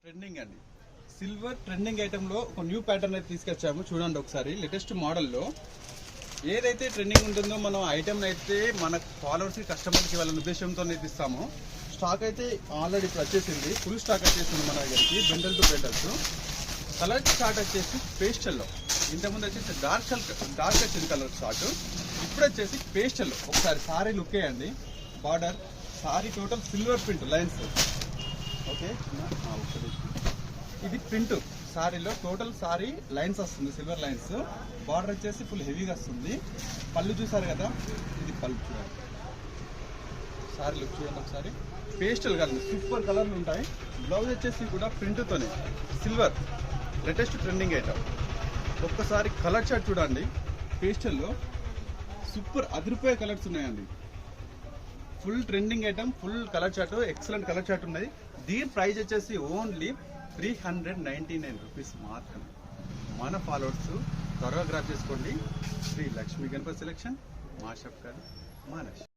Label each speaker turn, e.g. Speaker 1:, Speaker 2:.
Speaker 1: Trending అండి, silver trending ఐటెంలో ఒక new pattern అయితే తీసుకొచ్చాము. చూడండి ఒకసారి, లేటెస్ట్ మోడల్లో ఏదైతే ట్రెండింగ్ ఉంటుందో మనం ఐటెం అయితే మన ఫాలోవర్స్కి కస్టమర్కి ఇవ్వాలనే ఉద్దేశంతో ఇస్తాము. స్టాక్ అయితే ఆల్రెడీ ఇప్పుడు వచ్చేసింది, ఫుల్ స్టాక్ వచ్చేసింది మన దగ్గరికి. Bundle to bundles colour chart వచ్చేసి పేస్టల్లో, ఇంతకుముందు వచ్చేసి డార్క్ వచ్చింది కలర్ చార్ట్, ఇప్పుడు వచ్చేసి పేస్టల్లో. ఒకసారి సారీ లుక్ వేయండి, border sorry total silver print lines. Okay, ఇది ప్రింట్ సారీలో టోటల్ సారీ లైన్స్ వస్తుంది, సిల్వర్ లైన్స్. బార్డర్ వచ్చేసి ఫుల్ హెవీగా వస్తుంది. పళ్ళు చూసారు కదా, ఇది పళ్ళు చూడండి. సారీ లుక్ చూడండి ఒకసారి, పేస్టల్ కలర్ సూపర్ కలర్లు ఉంటాయి. బ్లౌజ్ వచ్చేసి కూడా ప్రింట్తోనే సిల్వర్, లేటెస్ట్ ట్రెండింగ్ ఐటమ్. ఒక్కసారి కలర్ చార్ట్ చూడండి, పేస్టల్లో సూపర్ అదిరిపోయే కలర్స్ ఉన్నాయండి. Full trending item, full colour chart, excellent colour chart ఉన్నది. దీని ప్రైస్ వచ్చేసి ఓన్లీ 399 రూపీస్ మాత్రమే. మన ఫాలోవర్స్ త్వరగా గ్రాప్ చేసుకోండి. శ్రీ లక్ష్మీ గణపతి సెలెక్షన్, మా షాప్ కాదు, మా లక్ష్మి.